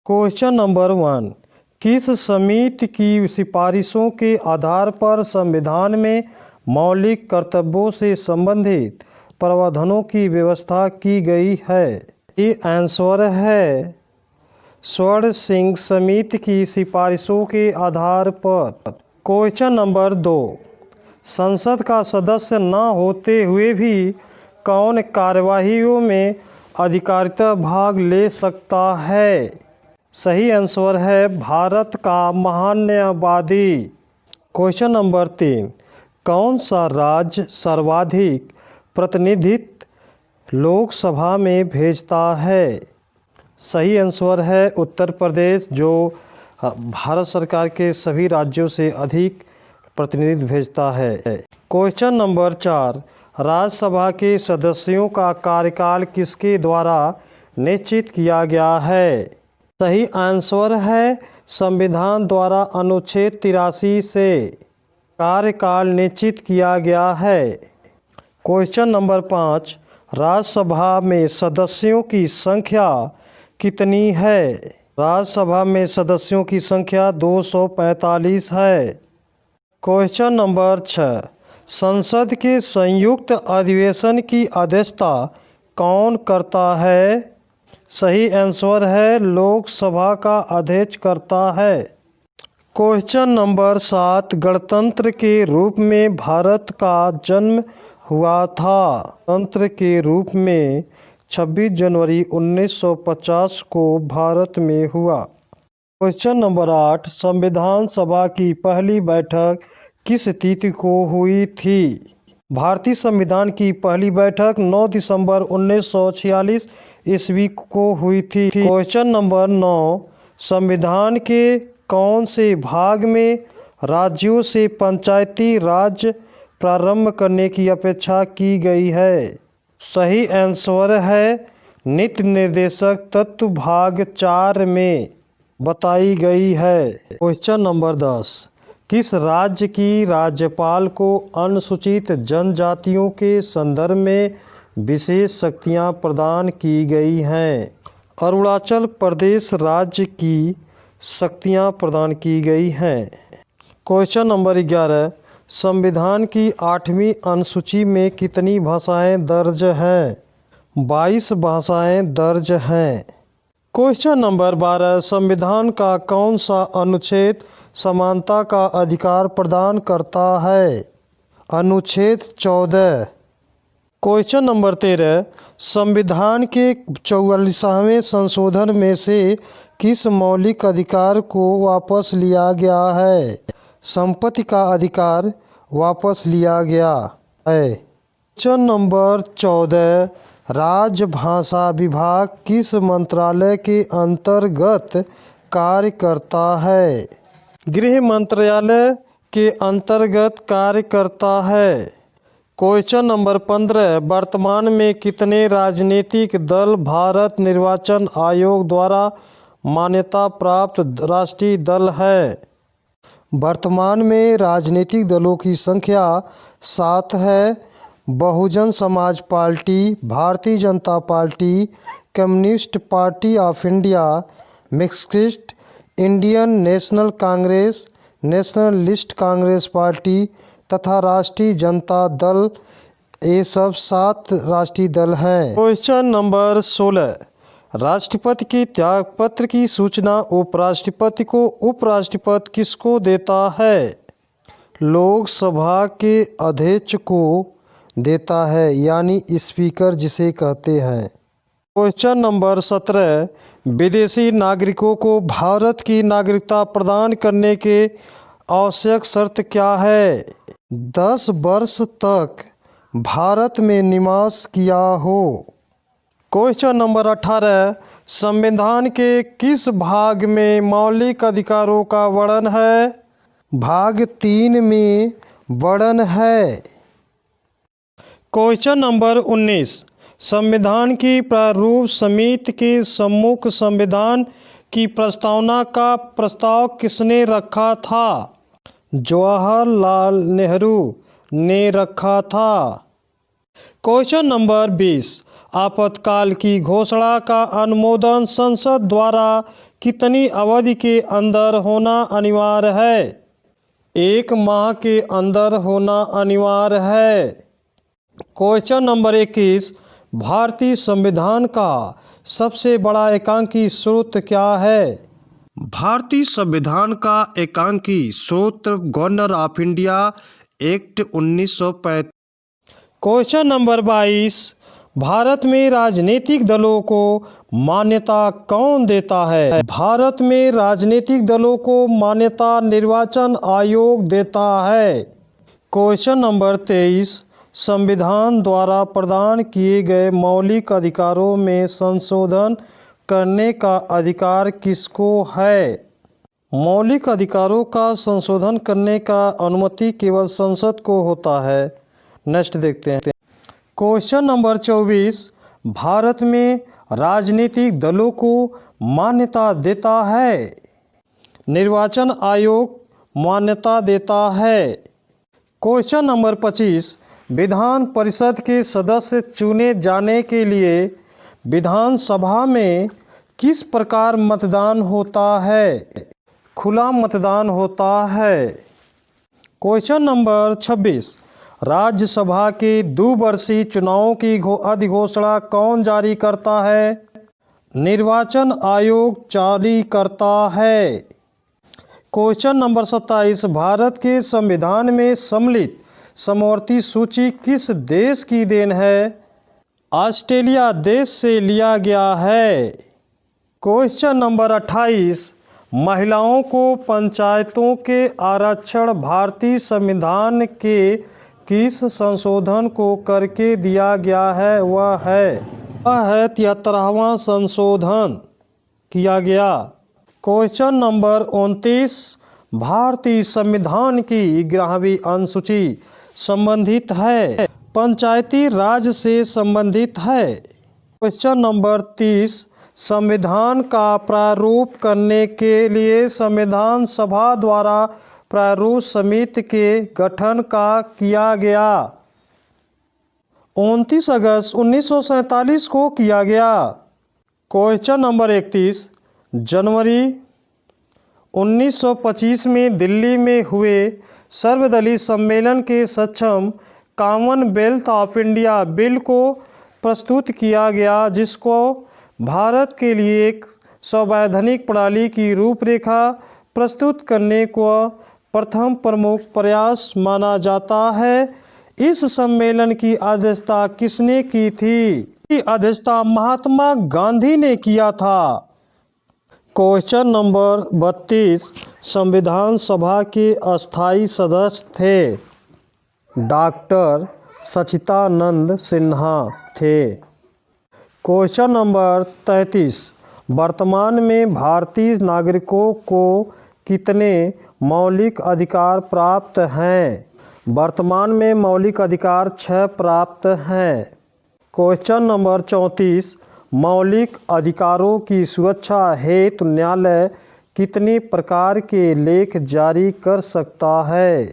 Question number 1। किस समिति की सिफारिशों के आधार पर संविधान में मौलिक कर्तव्यों से संबंधित प्रावधानों की व्यवस्था की गई है? ये आंसर है स्वर्ण सिंह समिति की सिफारिशों के आधार पर। Question number 2। संसद का सदस्य न होते हुए भी कौन कार्यवाहियों में अधिकारिता भाग ले सकता है? सही आंसर है भारत का महान न्यायवादी। Question number 3। कौन सा राज्य सर्वाधिक प्रतिनिधित्व लोकसभा में भेजता है? सही आंसर है उत्तर प्रदेश, जो भारत सरकार के सभी राज्यों से अधिक प्रतिनिधित्व भेजता है। Question number 4। राज्यसभा के सदस्यों का कार्यकाल किसके द्वारा निश्चित किया गया है? सही आंसर है संविधान द्वारा अनुच्छेद 83 से कार्यकाल निश्चित किया गया है। Question number 5। राज्यसभा में सदस्यों की संख्या कितनी है? राज्यसभा में सदस्यों की संख्या 245 है। Question number 6। संसद के संयुक्त अधिवेशन की अध्यक्षता कौन करता है? सही आंसर है लोकसभा का अध्यक्ष करता है। Question number 7। गणतंत्र के रूप में भारत का जन्म हुआ था। गणतंत्र के रूप में 26 जनवरी 1950 को भारत में हुआ। Question number 8। संविधान सभा की पहली बैठक किस तिथि को हुई थी? भारतीय संविधान की पहली बैठक 9 दिसंबर 1946 ईस्वी को हुई थी। Question number 9। संविधान के कौन से भाग में राज्यों से पंचायती राज प्रारंभ करने की अपेक्षा की गई है? सही आंसर है नीति निर्देशक तत्व भाग 4 में बताई गई है। Question number 10। किस राज्य की राज्यपाल को अनुसूचित जनजातियों के संदर्भ में विशेष शक्तियां प्रदान की गई हैं? अरुणाचल प्रदेश राज्य की शक्तियां प्रदान की गई हैं। Question number 11। संविधान की 8वीं अनुसूची में कितनी भाषाएं दर्ज हैं? 22 भाषाएं दर्ज हैं। Question number 12। संविधान का कौन सा अनुच्छेद समानता का अधिकार प्रदान करता है? अनुच्छेद 14। Question number 13। संविधान के 44वें संशोधन में से किस मौलिक अधिकार को वापस लिया गया है? संपत्ति का अधिकार वापस लिया गया है। Question number 14। राजभाषा विभाग किस मंत्रालय के अंतर्गत कार्य करता है? गृह मंत्रालय के अंतर्गत कार्य करता है। Question number 15। वर्तमान में कितने राजनीतिक दल भारत निर्वाचन आयोग द्वारा मान्यता प्राप्त राष्ट्रीय दल है? वर्तमान में राजनीतिक दलों की संख्या 7 है। Bahujan Samaj party, Bharatiya Janata party, communist party of India, Marxist, Indian national Congress, nationalist Congress party तथा राष्ट्रीय जनता दल। ये सब 7 राष्ट्रीय दल हैं। Question number 16। राष्ट्रपति के त्यागपत्र की सूचना उपराष्ट्रपति को उपराष्ट्रपति किसको देता है? लोकसभा के अध्यक्ष को देता है, यानी स्पीकर जिसे कहते हैं। Question number 17। विदेशी नागरिकों को भारत की नागरिकता प्रदान करने के आवश्यक शर्त क्या है? 10 वर्ष तक भारत में निवास किया हो। Question number 18। संविधान के किस भाग में मौलिक अधिकारों का वर्णन है? भाग 3 में वर्णन है। Question number 19। संविधान की प्रारूप समिति के सम्मुख संविधान की प्रस्तावना का प्रस्ताव किसने रखा था? जवाहरलाल नेहरू ने रखा था। Question number 20। आपातकाल की घोषणा का अनुमोदन संसद द्वारा कितनी अवधि के अंदर होना अनिवार्य है? 1 माह के अंदर होना अनिवार्य है। क्वेश्चन नंबर 21, भारतीय संविधान का सबसे बड़ा एकांकी स्रोत क्या है? भारतीय संविधान का एकांकी स्रोत governor of India act 1935। Question number 22, Bharat में राजनीतिक दलों को मान्यता कौन देता है? भारत में राजनीतिक दलों को मान्यता निर्वाचन आयोग देता है। क्वेश्चन नंबर 23, संविधान द्वारा प्रदान किए गए मौलिक अधिकारों में संशोधन करने का अधिकार किसको है? मौलिक अधिकारों का संशोधन करने का अनुमति केवल संसद को होता है। नेक्स्ट देखते हैं। क्वेश्चन नंबर 24, भारत में राजनीतिक दलों को मान्यता देता है? निर्वाचन आयोग मान्यता देता है। क्वेश्चन नंबर 25, विधान परिषद के सदस्य चुने जाने के लिए विधानसभा में किस प्रकार मतदान होता है? खुला मतदान होता है। क्वेश्चन नंबर 26, राज्यसभा के 2 वर्षीय चुनावों की अधिघोषणा कौन जारी करता है? निर्वाचन आयोग जारी करता है। क्वेश्चन नंबर 27, भारत के संविधान में सम्मिलित समवर्ती सूची किस देश की देन है? ऑस्ट्रेलिया देश से लिया गया है। क्वेश्चन नंबर 28, महिलाओं को पंचायतों के आरक्षण भारतीय संविधान के किस संशोधन को करके दिया गया है? वह है 73वां संशोधन किया गया। क्वेश्चन नंबर 29, भारतीय संविधान की 11वीं अनुसूची संबंधित है? पंचायती राज से संबंधित है। क्वेश्चन नंबर 30, संविधान का प्रारूप करने के लिए संविधान सभा द्वारा प्रारूप समिति के गठन का किया गया? 29 अगस्त 1947 को किया गया। क्वेश्चन नंबर 31, जनवरी 1925 में दिल्ली में हुए सर्वदलीय सम्मेलन के सक्षम कॉमनवेल्थ ऑफ इंडिया बिल को प्रस्तुत किया गया, जिसको भारत के लिए एक संवैधानिक प्रणाली की रूपरेखा प्रस्तुत करने को प्रथम प्रमुख प्रयास माना जाता है। इस सम्मेलन की अध्यक्षता किसने की थी? अध्यक्षता महात्मा गांधी ने किया था। क्वेश्चन नंबर 32, संविधान सभा के अस्थायी सदस्य थे डॉक्टर सच्चिदानंद सिन्हा थे। क्वेश्चन नंबर 33, वर्तमान में भारतीय नागरिकों को कितने मौलिक अधिकार प्राप्त हैं? वर्तमान में मौलिक अधिकार 6 प्राप्त हैं। क्वेश्चन नंबर 34, मौलिक अधिकारों की सुरक्षा हेतु न्यायालय कितने प्रकार के लेख जारी कर सकता है?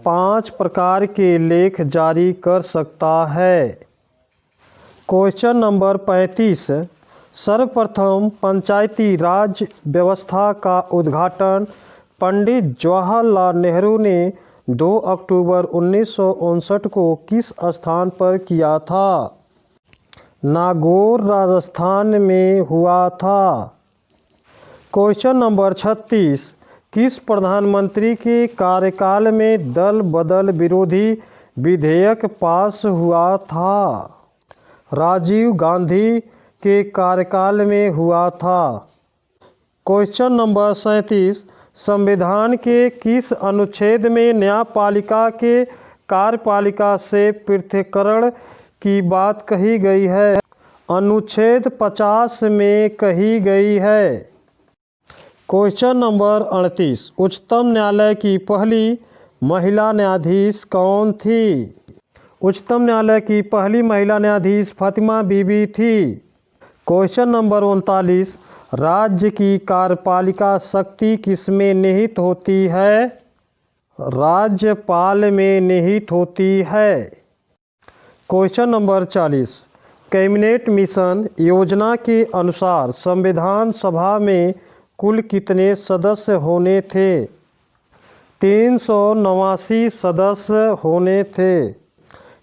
5 प्रकार के लेख जारी कर सकता है। क्वेश्चन नंबर 35, सर्वप्रथम पंचायती राज व्यवस्था का उद्घाटन पंडित जवाहरलाल नेहरू ने 2 अक्टूबर 1959 को किस स्थान पर किया था? नागौर राजस्थान में हुआ था। क्वेश्चन नंबर 36, किस प्रधानमंत्री के कार्यकाल में दल बदल विरोधी विधेयक पास हुआ था? राजीव गांधी के कार्यकाल में हुआ था। क्वेश्चन नंबर 37, संविधान के किस अनुच्छेद में न्यायपालिका के कार्यपालिका से पृथक्करण की बात कही गई है? अनुच्छेद 50 में कही गई है। क्वेश्चन नंबर 38, उच्चतम न्यायालय की पहली महिला न्यायाधीश कौन थी? उच्चतम न्यायालय की पहली महिला न्यायाधीश फातिमा बीबी थी। क्वेश्चन नंबर 39, राज्य की कार्यपालिका शक्ति किसमें निहित होती है? राज्यपाल में निहित होती है। क्वेश्चन नंबर 40, कैबिनेट मिशन योजना के अनुसार संविधान सभा में कुल कितने सदस्य होने थे? 389 सदस्य होने थे।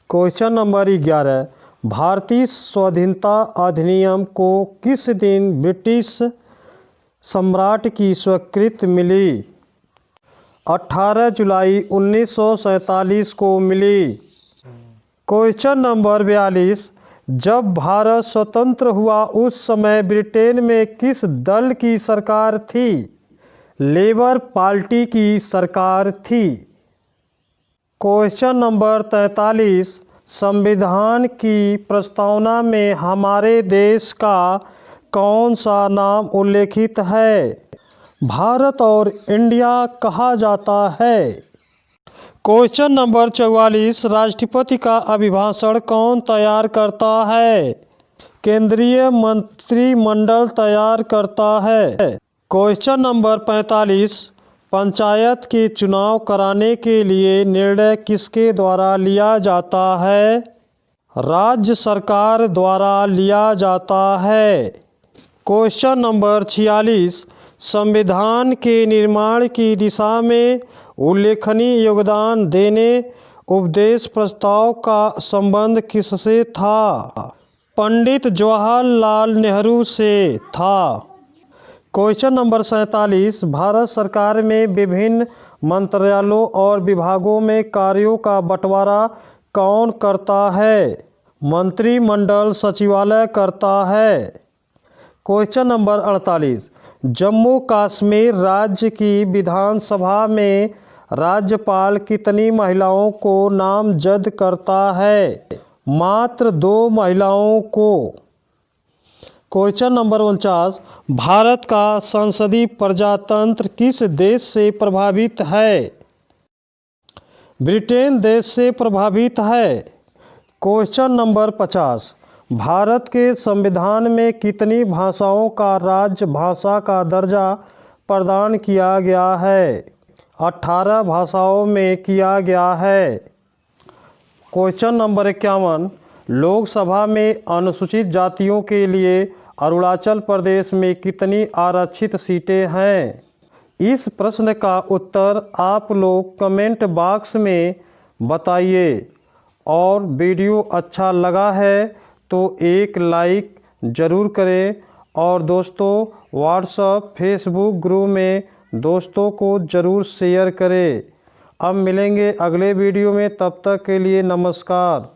क्वेश्चन नंबर 11, भारतीय स्वाधीनता अधिनियम को किस दिन ब्रिटिश सम्राट की स्वीकृति मिली? 18 जुलाई 1947 को मिली। क्वेश्चन नंबर 42, जब भारत स्वतंत्र हुआ उस समय ब्रिटेन में किस दल की सरकार थी? लेबर पार्टी की सरकार थी। क्वेश्चन नंबर 43, संविधान की प्रस्तावना में हमारे देश का कौन सा नाम उल्लेखित है? भारत और इंडिया कहा जाता है। क्वेश्चन नंबर 44, राष्ट्रपति का अभिभाषण कौन तैयार करता है? केंद्रीय मंत्रिमंडल तैयार करता है। क्वेश्चन नंबर 45, पंचायत के चुनाव कराने के लिए निर्णय किसके द्वारा लिया जाता है? राज्य सरकार द्वारा लिया जाता है। क्वेश्चन नंबर 46, संविधान के निर्माण की दिशा में उल्लेखनीय योगदान देने उपदेश प्रस्ताव का संबंध किससे था? पंडित जवाहरलाल नेहरू से था। क्वेश्चन नंबर 47, भारत सरकार में विभिन्न मंत्रालयों और विभागों में कार्यों का बंटवारा कौन करता है? मंत्रिमंडल सचिवालय करता है। क्वेश्चन नंबर 48, जम्मू कश्मीर राज्य की विधानसभा में राज्यपाल कितनी महिलाओं को नामजद करता है? मात्र 2 महिलाओं को। क्वेश्चन नंबर 49, भारत का संसदीय प्रजातंत्र किस देश से प्रभावित है? ब्रिटेन देश से प्रभावित है। क्वेश्चन नंबर 50, भारत के संविधान में कितनी भाषाओं का राज्य भाषा का दर्जा प्रदान किया गया है? 18 भाषाओं में किया गया है। क्वेश्चन नंबर 51, लोकसभा में अनुसूचित जातियों के लिए अरुणाचल प्रदेश में कितनी आरक्षित सीटें हैं? इस प्रश्न का उत्तर आप लोग कमेंट बॉक्स में बताइए और वीडियो अच्छा लगा है तो एक लाइक ज़रूर करें और दोस्तों व्हाट्सएप फेसबुक ग्रुप में दोस्तों को ज़रूर शेयर करें। अब मिलेंगे अगले वीडियो में, तब तक के लिए नमस्कार।